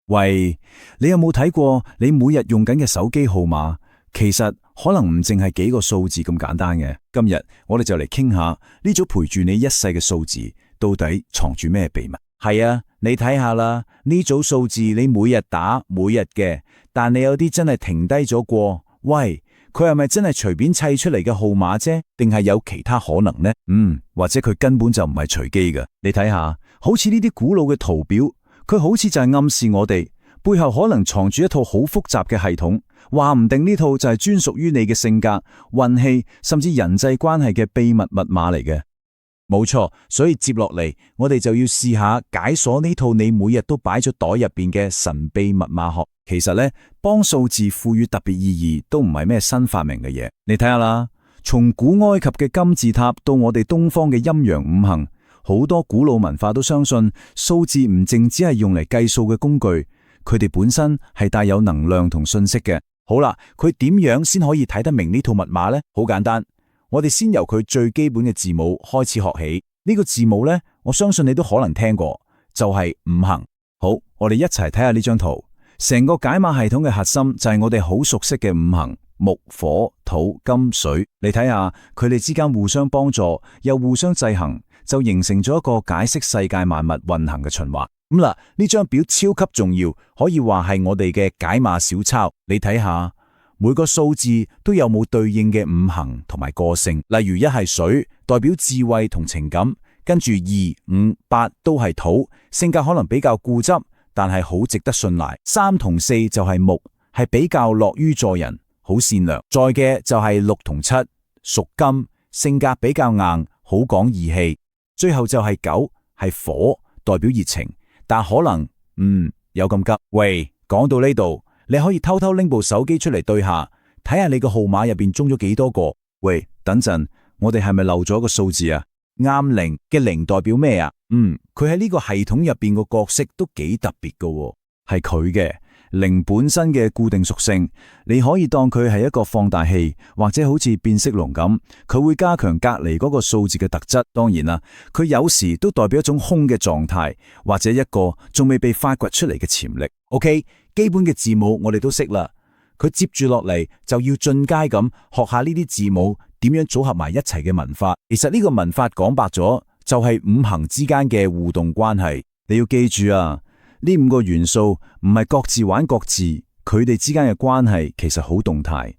喂，你有冇睇過你每日用緊嘅手機號碼？其實可能唔淨係幾個數字咁簡單嘅。今日我哋就嚟傾下呢組陪住你一世嘅數字，到底藏住咩秘密？係啊，你睇下啦，呢組數字你每日打每日嘅，但你有啲真係停低咗過。喂，佢係咪真係隨便砌出嚟嘅號碼啫？定係有其他可能呢？或者佢根本就唔係隨機嘅。你睇下，好似呢啲古老嘅圖表，佢好似就係暗示我哋背後可能藏住一套好複雜嘅系統，話唔定呢套就係專屬於你嘅性格、運氣，甚至人際關係嘅秘密密碼嚟嘅。冇錯，所以接落嚟，我哋就要試下解鎖呢套你每日都擺咗袋入邊嘅神秘密碼學。其實呢，幫數字賦予特別意義都唔係咩新發明嘅嘢。你睇下啦，從古埃及嘅金字塔到我哋東方嘅陰陽五行，好多古老文化都相信數字唔淨只係用嚟計數嘅工具，佢哋本身係帶有能量同信息嘅。好啦，佢點樣先可以睇得明呢套密碼呢？好簡單，我哋先由佢最基本嘅字母開始學起。呢個字母呢，我相信你都可能聽過，就係五行。好，我哋一齊睇下呢張圖。成個解碼系統嘅核心就係我哋好熟悉嘅五行：木、火、土、金、水。你睇下佢哋之間互相幫助，又互相制衡，就形成咗一個解釋世界萬物運行嘅循環。咁啦，呢張表超級重要，可以話係我哋嘅解碼小抄。你睇下每個數字都有冇對應嘅五行同埋個性。例如一係水，代表智慧同情感，跟住2、5、8都係土，性格可能比較固執，但係好值得信賴。3同4就係木，係比較樂於助人，好善良。再嘅就係6同7，屬金，性格比較硬，好講義氣。最後就係9，係火，代表熱情，但可能有咁急。喂，講到呢度，你可以偷偷拎部手機出嚟對下，睇下你個號碼入邊中咗幾多個。喂，等陣，我哋係咪漏咗個數字啊？啱0嘅0代表咩啊？佢喺呢個系統入邊個角色都幾特別噶，係佢嘅0本身嘅固定屬性，你可以當佢係一個放大器，或者好似變色龍咁，佢會加強隔籬嗰個數字嘅特質。當然啦，佢有時都代表一種空嘅狀態，或者一個仲未被發掘出嚟嘅潛力。OK， 基本嘅字母我哋都識啦，佢接住落嚟就要進階咁學下呢啲字母點樣組合埋一齊嘅文化。其實呢個文化講白咗就係五行之間嘅互動關係。你要記住啊，呢5個元素唔係各自玩各自，佢哋之間嘅關係其實好動態。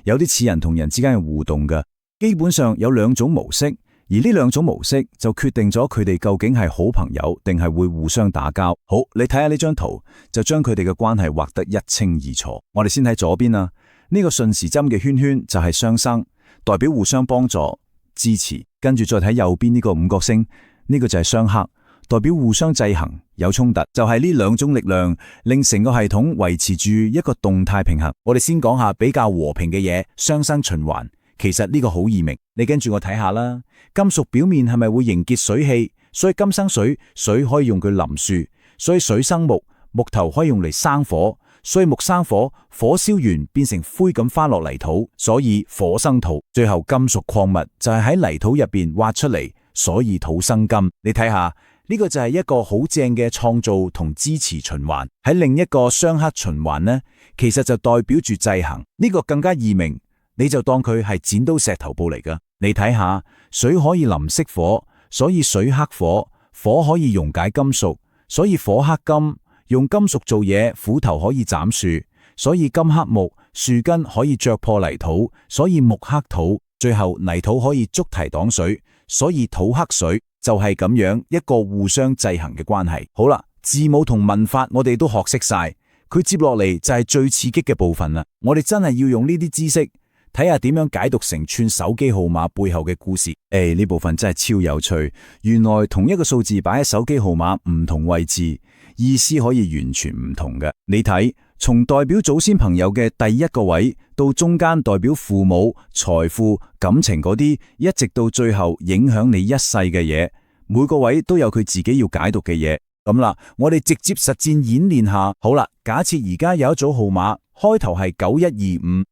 有啲似人同人之間嘅互動嘅。基本上有2種模式，而呢2種模式就決定咗佢哋究竟係好朋友定係會互相打交。好，你睇下呢張圖，就將佢哋嘅關係畫得一清二楚。我哋先睇左邊啊，呢個順時針嘅圈圈就係相生，代表互相幫助、支持。跟住再睇右邊呢個5角星，呢個就係相克，代表互相制衡、有衝突。就係呢2種力量令成個系統維持住一個動態平衡。我哋先講下比較和平嘅嘢，相生循環。其實呢個好易明，你跟住我睇下啦。金屬表面係咪會凝結水氣？所以金生水，水可以用佢淋樹，所以水生木，木頭可以用嚟生火，所以木生火，火燒完變成灰咁翻落泥土，所以火生土。最後金屬礦物就係喺泥土入邊挖出嚟，所以土生金。你睇下呢個就係一個好正嘅創造同支持循環。喺另一個相克循環呢，其實就代表住制衡。呢個更加易明，你就當佢係剪刀石頭布嚟噶。你睇下，水可以淋熄火，所以水克火；火可以溶解金屬，所以火克金。用金屬做嘢，斧頭可以斬樹，所以金克木；樹根可以啄破泥土，所以木克土。最後泥土可以築堤擋水，所以土克水。就係咁樣一個互相制衡嘅關係。好啦，字母同文法我哋都學識晒，佢接落嚟就係最刺激嘅部分啦。我哋真係要用呢啲知識睇下點樣解讀成串手機號碼背後嘅故事。呢部分真係超有趣。原來同一個數字擺喺手機號碼唔同位置，意思可以完全唔同嘅。你睇，從代表祖先朋友嘅第一個位，到中間代表父母、財富、感情嗰啲，一直到最後影響你一世嘅嘢，每個位都有佢自己要解讀嘅嘢。咁啦，我哋直接實戰演練下。好啦，假設而家有一組號碼，開頭係9125。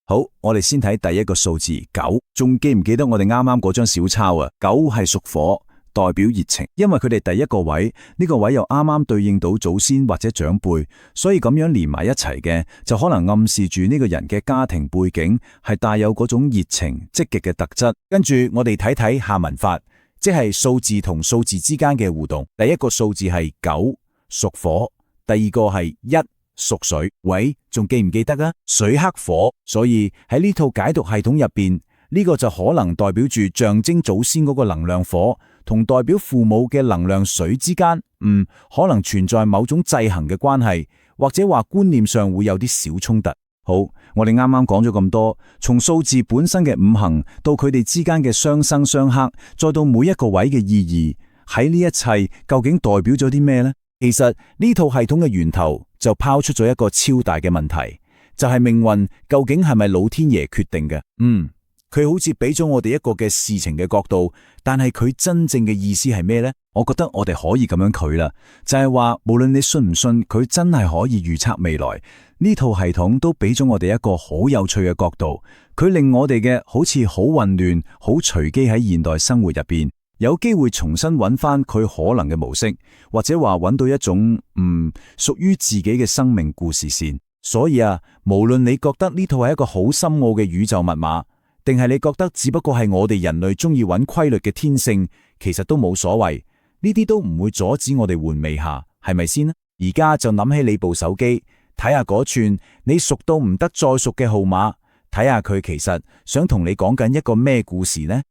好，我哋先睇第一個數字9，仲記唔記得我哋啱啱嗰張小抄啊？9係屬火，代表熱情，因為佢哋第一個位，呢個位又啱啱對應到祖先或者長輩，所以咁樣連埋一齊嘅，就可能暗示住呢個人嘅家庭背景係帶有嗰種熱情、積極嘅特質。跟住我哋睇睇下文法，即係數字同數字之間嘅互動。第一個數字係9，屬火；第二個係1，屬水。喂，仲記唔記得啊？水克火，所以喺呢套解讀系統入邊，呢個就可能代表住象徵祖先嗰個能量火，同代表父母嘅能量水之間，可能存在某種制衡嘅關係，或者話觀念上會有啲小衝突。好，我哋啱啱講咗咁多，從數字本身嘅五行，到佢哋之間嘅相生相克，再到每一個位嘅意義，喺呢一切究竟代表咗啲咩呢？其實呢套系統嘅源頭就拋出咗一個超大嘅問題，就係命運究竟係咪老天爺決定嘅？佢好似俾咗我哋一個嘅事情嘅角度，但係佢真正嘅意思係咩呢？我覺得我哋可以咁樣佢啦，就係話無論你信唔信，佢真係可以預測未來。呢套系統都俾咗我哋一個好有趣嘅角度，佢令我哋嘅好似好混亂、好隨機喺現代生活入邊，有機會重新揾翻佢可能嘅模式，或者話揾到一種屬於自己嘅生命故事線。所以啊，無論你覺得呢套係一個好深奧嘅宇宙密碼，定係你覺得只不過係我哋人類中意揾規律嘅天性，其實都冇所謂，呢啲都唔會阻止我哋玩味下，係咪先？而家就諗起你部手機，睇下嗰串你熟到唔得再熟嘅號碼，睇下佢其實想同你講緊一個咩故事呢？